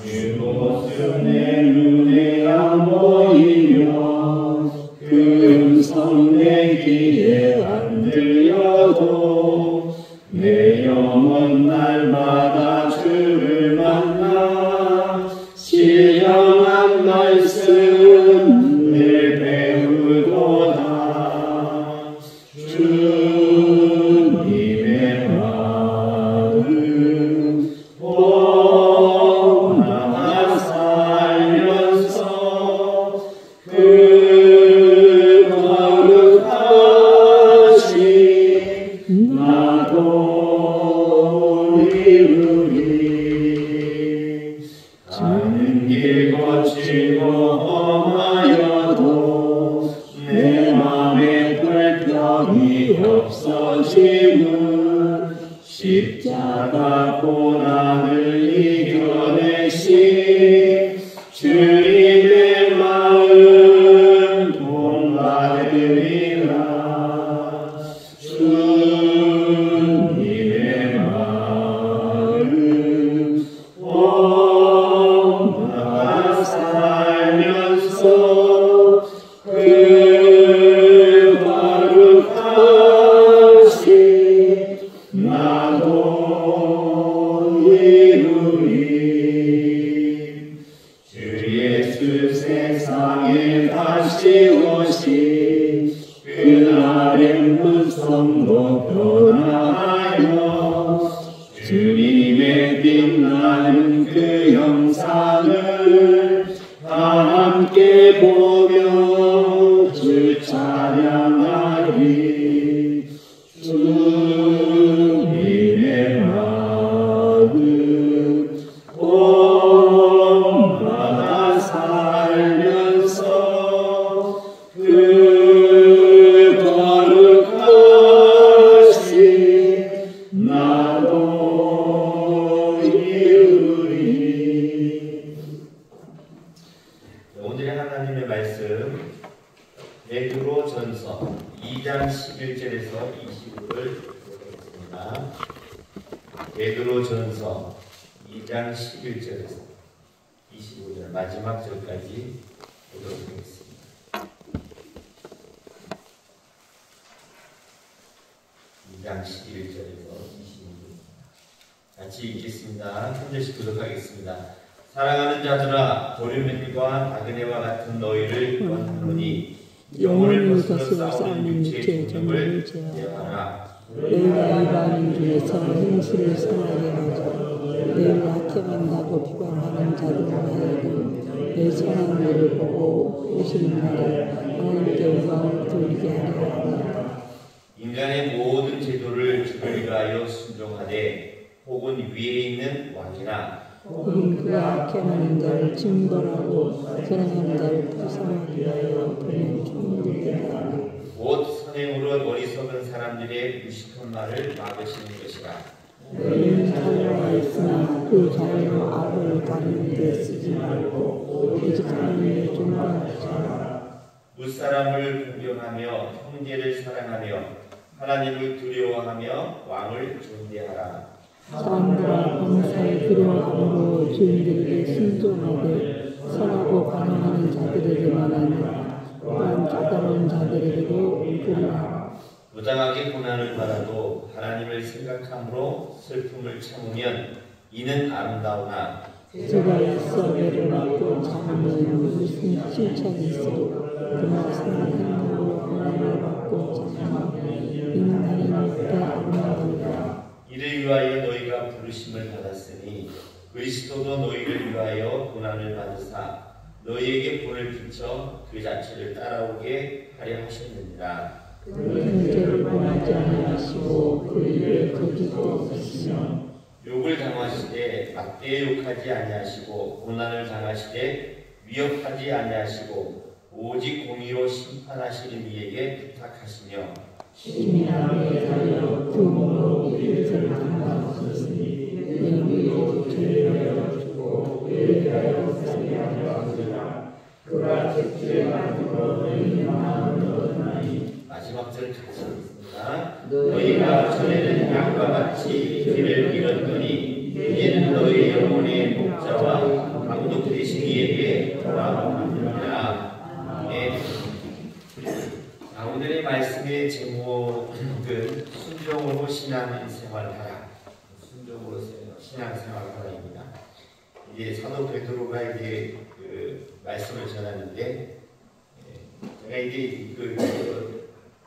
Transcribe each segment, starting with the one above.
그 모습 내 눈에 안 보이며 그 음성 내 귀에 안 들려도 내 영혼 날마다 주를 만나 신령한 말씀 늘 배우도다. 주님의 마음 보나 살면서 그 거룩하신 나도 이루리. 가는 길 거칠고 험하여도 내 맘에 불평이 없어짐은 십자가 고난을 이겨내신 주님의 마음 본받으리라. 주님의 마음 본받아 살면서 그 거룩하신 나도 이루리. 주 예수 세상에 다시 오신 그날의 무성로 변화하여 주님의 빛나는 그 형상을 다 함께 보며 주 찬양하리. 주님의 마음 본받아 살면서 그 거룩하신 나도 이루리. 오늘의 하나님의 말씀 베드로전서 2장 11절에서 25절 보겠습니다. 베드로전서 2장 11절에서 25절 마지막 절까지 보도록 하겠습니다. 장 11절에서 25절 같이 읽겠습니다. 한 절씩 교독하겠습니다. 사랑하는 자들아, 보리매들과 나그네와 같은 너희를 권하노니 영혼을 벗어 싸우는 육체의 정욕을 제어하라. 너희가 이방인 중에서 행실을 선하게 하자. 너희를 학해만다고 비방하는 자들을 하여금 내 선한 일을 보고 오시는 날에 하나님께 영광을 돌리게 하려 합니다. 인간의 모든 제도를 주를 위하여 순종하되 혹은 위에 있는 왕이나 혹은 그가 악행하는 자를 징벌하고 선행하는 자를 불쌍하게 위하여 보낸 총들이다. 곧 선행으로 어리석은 사람들의 무식한 말을 막으시는 것이라. 너희는 자유가 있으나 그 자유로 악을 다루는 데 쓰지 말고 오직 하나님을 존경하자. 무사람을 공경하며 형제를 사랑하며 하나님을 두려워하며 왕을 존대하라. 사람들아, 범사에 두려워함으로 주인들에게 순종하되 선하고 반응하는 자들에게만 아니라 또한 까다로운 자들에게도 그리하라. 무장하게 고난을 받아도 하나님을 생각함으로 슬픔을 참으면 이는 아름다우나 죄가 있어 매를 맞고 참으면 무슨 칭찬이 있으리요. 그러나 선한 행동으로 고난을 받고 참으면 이는 하나님 앞에 아름다우리라. 이를 위하여 너희가 부르심을 받았으니 그리스도도 너희를 위하여 고난을 받으사 너희에게 본을 비춰 그 자체를 따라오게 하려 하셨느니라. 그는 죄를 범하지 아니하시고 그 입에 거짓도 없으시며 욕을 당하시되 막대에 욕하지 아니하시고 고난을 당하시되 위협하지 아니하시고 오직 공의로 심판하시는 이에게 부탁하시며 심히 나무에 달려 그 몸으로 우리를 담당하셨으니 우리에게 죄를 주고 우리를 살려하시라. 그가 죄의 가지고 너희 마음을 얻으나니. 마지막 절 같이 읽습니다. 너희가 전에는 양과 같이 길을 잃었더니 이제는 너희 영혼의 목자와 축원합니다. 네. 자, 오늘의 말씀의 제목은 순종으로 신앙생활하라. 순종으로 신앙생활하라입니다. 이제 사도 베드로가 이제 그 말씀을 전하는데, 제가 이제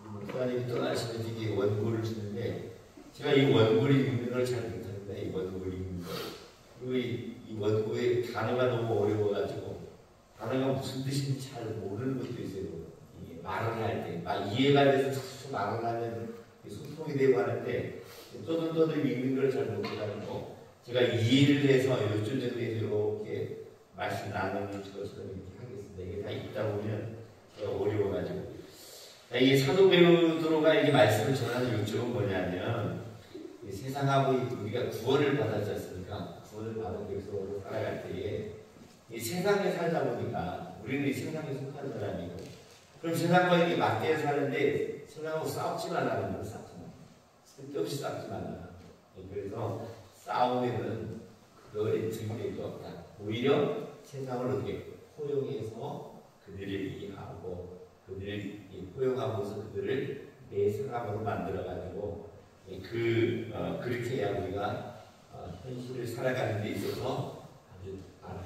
목사님이 떠나시면서 이게 원고를 주는데, 제가 이 원고를 읽는 걸 잘 못합니다. 이 원고를 읽는 거. 그리고 이 원고의 단어가 너무 어려워가지고 단어가 무슨 뜻인지 잘 모르는 것도 있어요. 이게 말을 할 때, 막 이해가 돼서 말을 하면 소통이 되고 하는데 떠들떠들 읽는 걸 잘 못해가지고 제가 이해를 해서 요즘 정도에서 이렇게 말씀 나누는 것처럼 이렇게 하겠습니다. 이게 다 읽다 보면 제가 어려워가지고. 이게 사도 베드로가 이게 말씀을 전하는 요점은 뭐냐면, 세상하고 우리가 구원을 받았지 않습니까? 구원을 받은 백성으로 살아갈 때에 이 세상에 살다 보니까 우리는 이 세상에 속한 사람이고, 그럼 세상과 이렇게 맞게 사는데 세상하고 싸우지 말라는 거예요. 싸우지 말라. 쓸데없이 싸우지 말라. 그래서 싸우면은 그거에 증명이 없다. 오히려 세상을 어떻게 포용해서 그들을 이해하고 그들을 포용하면서 그들을 내 사람으로 만들어가지고 그렇게 해야 우리가 현실을 살아가는 데 있어서 아주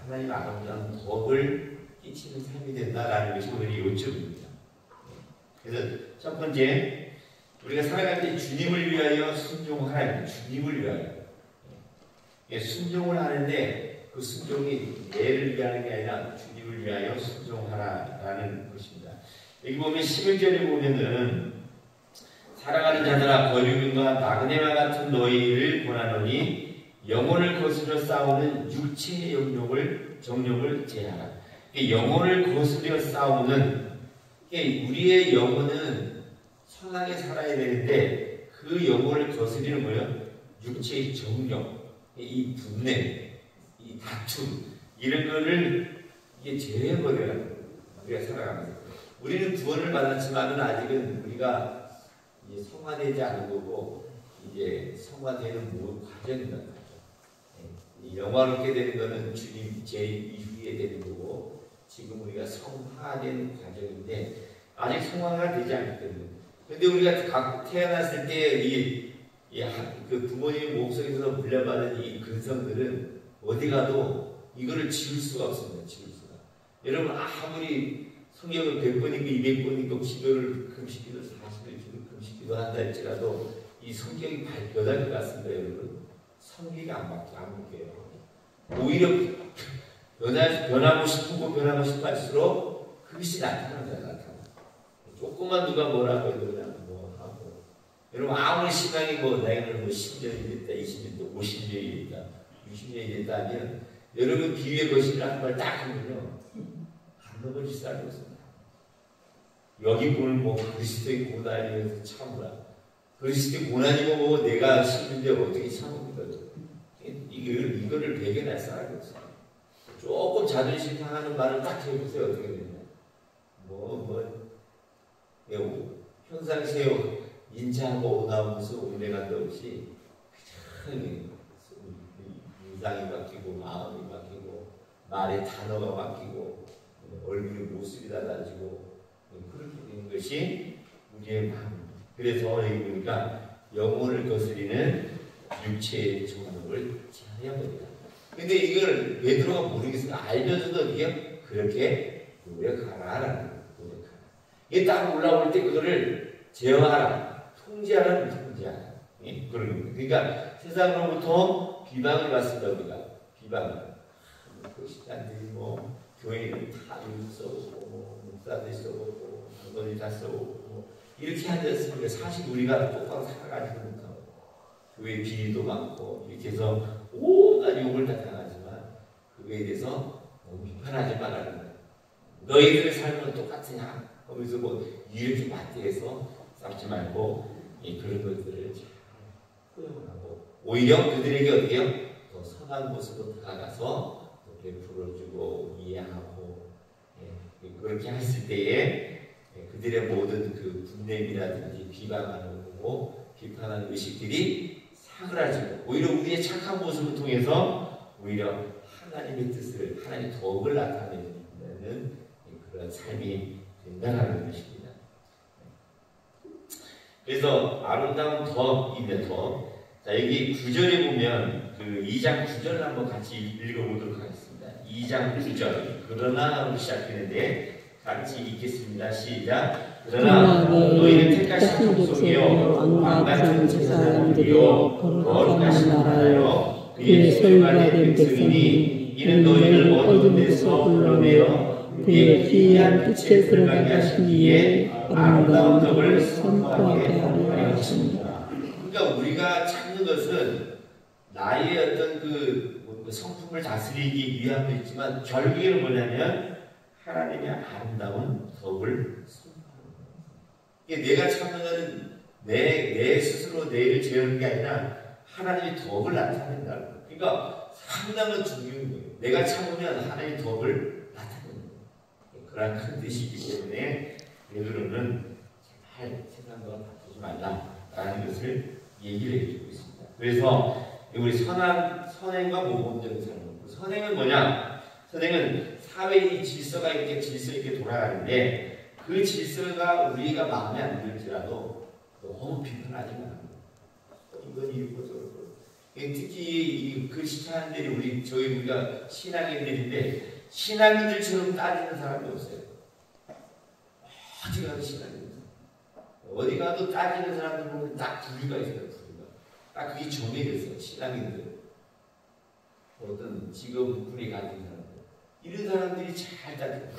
하나님 아름다운 법을 끼치는 삶이 된다라는 것이 오늘 요점입니다. 그래서 첫 번째, 우리가 살아갈 때 주님을 위하여 순종하라. 주님을 위하여. 순종을 하는데 그 순종이 내를 위하는 게 아니라 주님을 위하여 순종하라라는 것입니다. 여기 보면 11절에 보면은 사랑하는 자들아 거류민과 나그네와 같은 너희를 권하노니 영혼을 거스려 싸우는 육체의 정욕을 제하라. 영혼을 거스려 싸우는, 우리의 영혼은 선하게 살아야 되는데 그 영혼을 거스리는 뭐예요? 육체의 정욕, 이 분냄, 이 다툼, 이런 거를 이게 제해버려야 우리가 살아가면서. 우리는 구원을 받았지만은 아직은 우리가 이제 성화되지 않은 거고, 이제 성화되는 과정이다. 영화롭게 되는 것은 주님 제 이후에 되는 거고, 지금 우리가 성화되는 과정인데 아직 성화가 되지 않기 때문에. 근데 우리가 태어났을 때 그 부모님 몸속에서 물려받은 이 근성들은 어디 가도 이거를 지울 수가 없습니다. 지울 수가. 여러분 아무리 성경을 100번이고 200번이고 기도를 금식기도 40일 금식기도 한다 할지라도 이 성경이 변할 것 같습니다. 여러분 성경이 안 바뀌어요. 오히려 변하고 싶어 할수록 그것이 나타난다. 조금만 누가 뭐라고 해도 그냥 뭐 하고. 여러분 아무리 시간이 나이는 10년이 됐다, 20년이 됐다, 50년이 됐다, 60년이 됐다 하면 여러분 비유의 거실을 한 발 딱 하면요 한너버지 살고 있습니다. 여기 보는 그리스도의 고난이면서 참으라. 그리스도의 고난이고 내가 힘든데 어떻게 참습니까? 이거를 배겨낼 사람이 없어요. 조금 자존심 상하는 말을 딱 해보세요. 어떻게 되냐. 평상시에 인자하고 오나오면서 옹내간도 없이 그냥 인상이 바뀌고 마음이 바뀌고 말의 단어가 바뀌고 얼굴의 모습이 달라지고 그렇게 되는 것이 우리의 마음입니다. 그래서 여기 보니까 영혼을 거스리는 육체의 정욕을 제하여야 됩니다. 근데 이걸 베드로가 모르겠으니까 알면서도 이게 그렇게 노력하라라는 거예요. 노력하라. 이게 딱 올라올 때 그거를 제어하라, 통제하라. 그런 겁니다. 그러니까 세상으로부터 비방을 받습니다. 우리가 비방을. 크리스찬들이 교회를 다 써오고 목사들이 써오고 장로들이 다 써오고 이렇게 하지 않습니까? 사실 우리가 똑바로 살아가지 못하고 교회 비리도 많고 이렇게 해서 온갖 욕을 다 당하지만 그거에 대해서 너무 비판하지 말라는 거예요. 너희들의 삶은 똑같으냐? 하면서 이렇게 맞대해서 싸우지 말고 그런 것들을 잘 포용을 하고 오히려 그들에게 어떻게요? 더 선한 모습으로 다가가서 베풀어주고 이해하고 그렇게 했을 때에 그들의 모든 그 분냄이라든지 비방하는 거고 비판하는 의식들이 사그라지고 오히려 우리의 착한 모습을 통해서 오히려 하나님의 뜻을 하나님의 덕을 나타내는 있는 그런 삶이 된다는 것입니다. 그래서 아름다운 덕이면 덕. 자, 여기 9절에 보면 그 2장 9절을 한번 같이 읽어보도록 하겠습니다. 2장 9절. 그러나 하고 시작했는데 같이 읽겠습니다. 시작. 그러나 너희는 택하신 족속이요 왕같은 제사장들이요 거룩한 나라요 그의 소유가 된 백성이니 이는 너희를 어두운 데서 불러내어 그의 기이한 빛에 들어가게 하신 이에 아름다운 덕을 선포하게 하려 하십니다. 그러니까 우리가 찾는 것은 나의 어떤 그 성품을 다스리기 위함도 있지만 결국에는 뭐냐면 하나님의 아름다운 덕을 선포하는 거예요. 내가 찾는 것은 내 스스로 내를 재우는 게 아니라 하나님의 덕을 나타낸다는 거예요. 그러니까 상당한 중요한 거예요. 내가 참으면 하나님의 덕을 나타내는 거예요. 그런 큰 뜻이기 때문에 베드로는 잘 생각과 바꾸지 말라라는 것을 얘기를 해주고 있습니다. 그래서 우리 선행과 모범적인 삶. 선행은 뭐냐? 선행은 사회의 질서가 이렇게 질서 있게 돌아가는데 그 질서가 우리가 마음에 안 들지라도 너무 비판하지 말고 이건 이거 저거. 특히 그 크리스찬들이 우리가 신앙인들인데 신앙인들처럼 따지는 사람이 없어요. 어디 가도 신앙인들. 어디 가도 따지는 사람들 보면 딱 부류가 있어요. 딱 그게 정해졌어요. 신앙인들. 어떤 직업군이 가진 사람들. 이런 사람들이 잘 따지고.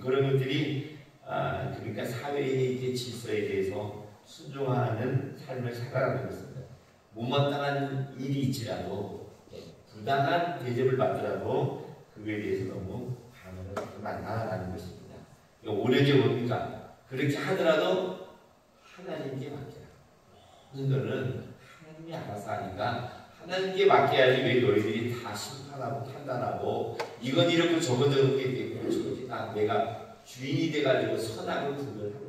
그런 것들이, 그러니까 사회의 질서에 대해서 순종하는 삶을 살아가는 것입니다. 못마땅한 일이 있지라도, 부당한 대접을 받더라도, 그거에 대해서 너무 반응을 하지 말라라는 것입니다. 오래전 뭡니까? 그렇게 하더라도 하나님께 맡겨라. 모든 거는 하나님이 알아서 하니까 하나님께 맡겨야지 왜 너희들이 다 심판하고 판단하고 이건 이렇고 저건 저렇게 되고 저렇게 다 내가 주인이 돼가지고 선악을 구별하느냐.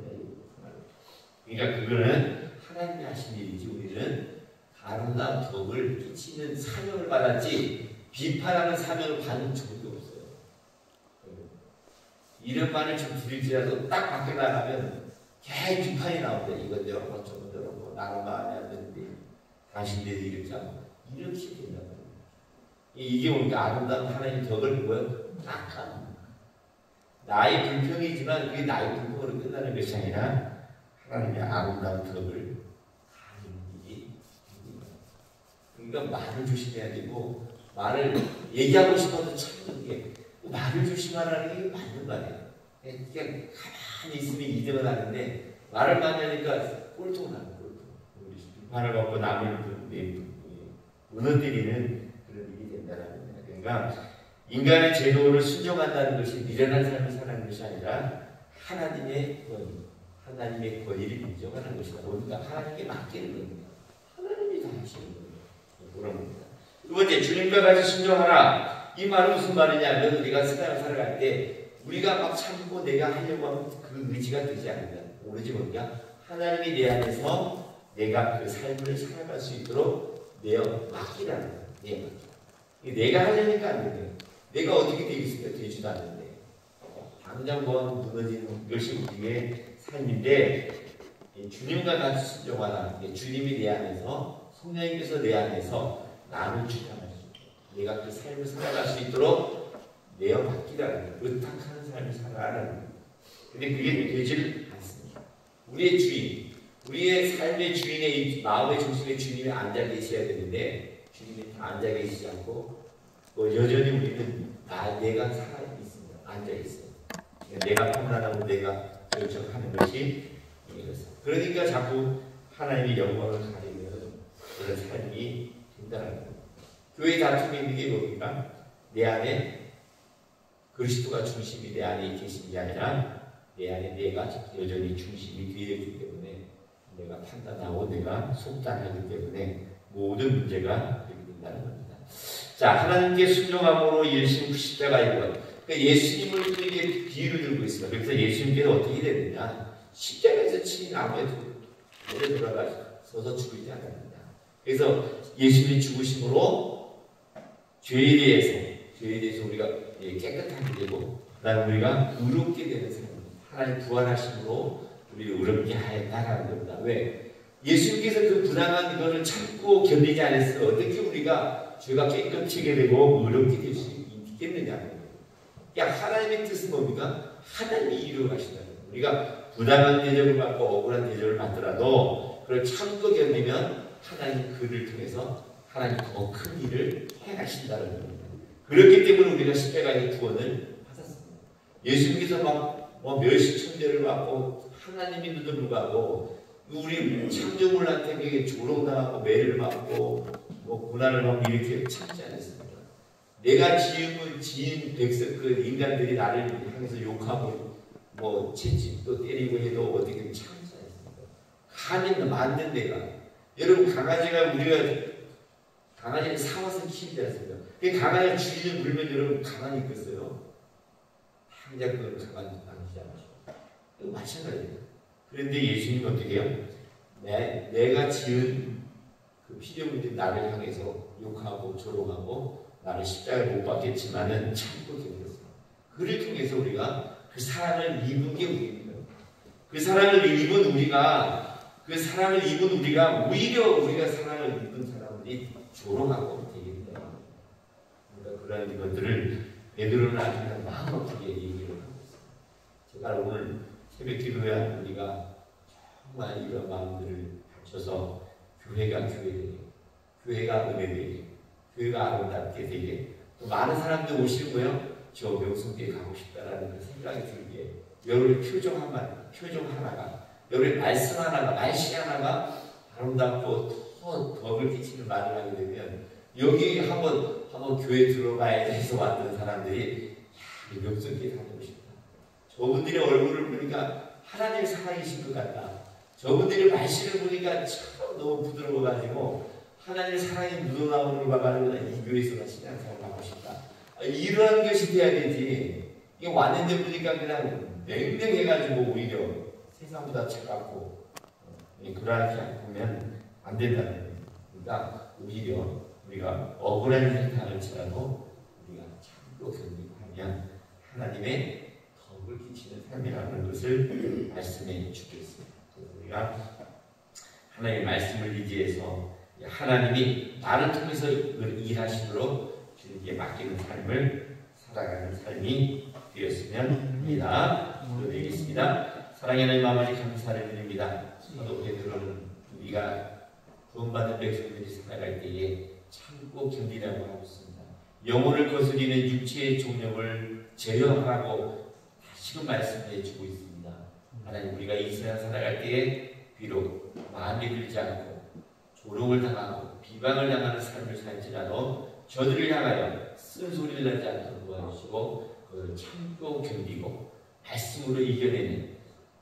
그러니까 그거는 하나님이 하신 일이지 우리는 아름다운 덕을 끼치는 사명을 받았지 비판하는 사명을 받은 적이 없어요. 이런 말을 좀 드릴지라도 딱 밖에 나가면 계속 비판이 나옵니다. 이건 저런 저건 저런 나는 마음에 안 드는데 당신들이 이렇게 하고 이렇게 된다는 거예요. 이게 우리가 아름다운 하나님의 덕을 뭐예요? 딱 나의 불평이지만 그게 나의 불평으로 끝나는 것이 아니라 하나님의 아름다운 덕을 가는 일이 그러니까 말을 조심해야 되고 말을 얘기하고 싶어서 참는 게 말을 조심하라는 게 맞는 말이에요. 그냥 가만히 있으면 이득은 하는데 말을 많이 하니까 꼴통 나는 꼴통. 비판을 받고 남을 무너뜨리는 그런 일이 된다는 겁니다. 그러니까 인간의 제도를 순종한다는 것이 미련한 삶을 사는 것이 아니라 하나님의 권위를 인정하는 것이다. 그러니까 하나님께 맡기는 겁니다. 하나님이 다 하시는 겁니다. 그런 겁니다. 두 번째, 주님과 같이 순종하라. 이 말은 무슨 말이냐면 우리가 세상을 살아갈 때 우리가 막 참고 내가 하려고 하면 그 의지가 되지 않는다. 오로지 뭔가 하나님이 내 안에서 내가 그 삶을 살아갈 수 있도록 내어 맡기라는 거예요. 내가 하려니까 안 되네요. 내가 어떻게 되겠습니까? 되지도 않는데. 당장 무너지는 것이 우리의 삶인데 주님과 같이 순종하라. 주님이 내 안에서 성령님께서 내 안에서 나를 주장할 수 있도록 내가 그 삶을 살아갈 수 있도록 내어 맡기라는 거예요. 의탁하는 삶을 살아가라는 거예요. 근데 그게 되질 않습니다. 우리의 주인, 우리의 삶의 주인의 마음의 중심에 주님이 앉아 계셔야 되는데 주님이 다 앉아 계시지 않고 여전히 우리는 내가 살아 있습니다. 앉아 있어요. 내가 판단하고 내가 결정하는 것이 이것입니다. 그러니까 자꾸 하나님의 영광을 가리는 그런 삶이 된다는 겁니다. 교회 다툼이 있는 게 뭡니까? 내 안에 그리스도가 중심이 내 안에 계신 게 아니라 내 안에 내가 여전히 중심이 되어 있기 때문에 내가 판단하고 내가 속단하기 때문에 모든 문제가 되게 된다는 겁니다. 자, 하나님께 순종함으로 예수님 십자가의 것. 그러니까 예수님을 이렇게 비유를 들고 있습니다. 그래서 예수님께서 어떻게 되느냐? 십자가에서 친히 나무에 오래 돌아가셔서 죽지 않습니다. 그래서 예수님이 죽으심으로 죄에 대해서 죄에 대해서 우리가 깨끗하게 되고 그다음에 우리가 의롭게 되는 삶. 하나님 부활하심으로 우리를 의롭게 하였다라는 겁니다. 왜? 예수님께서 그 부당한 것을 참고 견디지 않았어. 어떻게 우리가 죄가 깨끗하게 되고 의롭게 될 수 있겠느냐는 거예요. 그러니까 하나님의 뜻은 뭡니까? 하나님이 이루어가신다는 거예요. 우리가 부당한 대접을 받고 억울한 대접을 받더라도 그걸 참고 견디면 하나님 그를 통해서 하나님 더 큰 일을 해가신다는 겁니다. 그렇기 때문에 우리가 십자가의 구원을 받았습니다. 예수님께서 막 멸시 천대를 받고 하나님인데도 불구하고 우리 창조물한테 조롱당하고 매를 받고 고난을 받고 이렇게 참지 않았습니다. 내가 지은 백성 그 인간들이 나를 향해서 욕하고 채찍도 때리고 해도 어떻게 참지 않습니다. 하나님 만든 내가 여러분 강아지를 사와서 키우지 않습니까? 그 강아지가 주인을 물면 여러분 가만히 있겠어요? 당장 그걸 가만히 만지지 않으시고 이거 마찬가지예요. 그런데 예수님은 어떻게 해요? 내가 지은 그 피조물들이 나를 향해서 욕하고 조롱하고 나를 십자가에 못 박겠지만은 참고 견뎠어요. 그를 통해서 우리가 그 사랑을 입은 게 우리입니다. 그 사랑을 입은 우리가 오히려 우리가 사랑을 입은 사람들이 조롱하고 되겠다. 그러니까 그런 것들을 베드로는 아주 그냥 마음 아프게 얘기를 하고 있어요. 제가 오늘 새벽 기도회 하는 우리가 정말 이런 마음들을 갖춰서 교회가 교회되게, 교회가 은혜되게, 교회가 아름답게 되게, 또 많은 사람들 오시고요. 저 명성교회 가고 싶다라는 그 생각이 들게, 여러분의 표정 하나가, 여러분의 말씀 하나가, 말씨 하나가 아름답고 더 덕을 끼치는 말을 하게 되면 여기 한번 교회 들어가야 해서 왔던 사람들이 이 명성교회 가고 싶다. 저분들의 얼굴을 보니까 하나님의 사랑이신 것 같다. 저분들의 말씀을 보니까 참 너무 부드러워가지고 하나님의 사랑이 묻어나오는 걸 봐가지고 이 교회에서 신앙생활을 하고 싶다. 이러한 것이 돼야 되지. 이게 왔는데 보니까 그냥 냉랭해가지고 오히려 세상보다 차갑고 그러하지 보면 안 된다는 거예요. 그러니까 오히려 우리가 억울한 일을 당할지라도 우리가 참고 견디고 하면 하나님의 덕을 끼치는 삶이라는 것을 말씀해 주겠습니다. 우리가 하나님의 말씀을 의지해서 하나님이 나를 통해서 일하심으로 주님께 맡기는 삶을 살아가는 삶이 되었으면 합니다. 기도드리겠습니다. 사랑하는 마음을 감사를 드립니다. 사도 베드로는 우리가 구원받은 백성들이 살아갈 때에 참고 견디라고 하고 있습니다. 영혼을 거스리는 육체의 종력을 제어하라고 다시금 말씀해 주고 있습니다. 하나님, 우리가 이 세상 살아갈 때에 비록 마음에 들지 않고 조롱을 당하고 비방을 당하는 삶을 살지라도 저들을 향하여 쓴소리를 내지 않도록 도와주시고 그걸 참고 견디고 말씀으로 이겨내는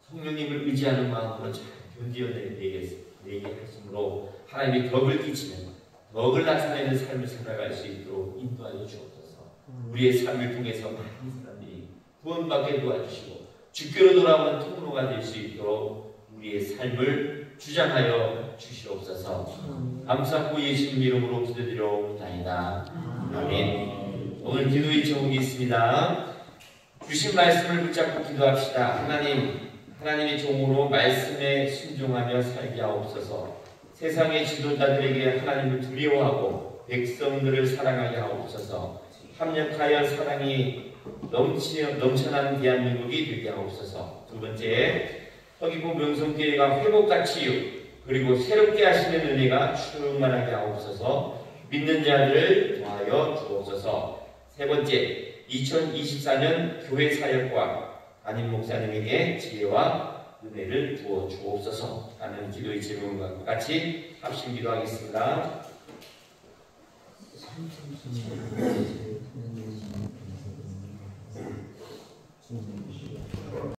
성령님을 의지하는 마음으로 잘 견디어내게 하심으로 하나님의 덕을 끼치는 덕을 나타내는 삶을 살아갈 수 있도록 인도하여 주옵소서. 우리의 삶을 통해서 많은 사람들이 구원받게 도와주시고 주께로 돌아오는 통로가 될 수 있도록 우리의 삶을 주장하여 주시옵소서. 감사하고 예수님 이름으로 기도드려옵나이다. 아멘. 오늘 기도의 제목이 있습니다. 주신 말씀을 붙잡고 기도합시다. 하나님의 종으로 말씀에 순종하며 살게 하옵소서. 세상의 지도자들에게 하나님을 두려워하고 백성들을 사랑하게 하옵소서. 합력하여 사랑이 넘쳐나는 대한민국이 되게 하옵소서. 두 번째, 서귀포 명성교회가 회복과 치유 그리고 새롭게 하시는 은혜가 충만하게 하옵소서. 믿는 자들을 도와여 주옵소서. 세 번째, 2024년 교회 사역과 담임 목사님에게 지혜와 은혜를 부어 주옵소서 하는 기도의 제목과 같이 합심 기도하겠습니다.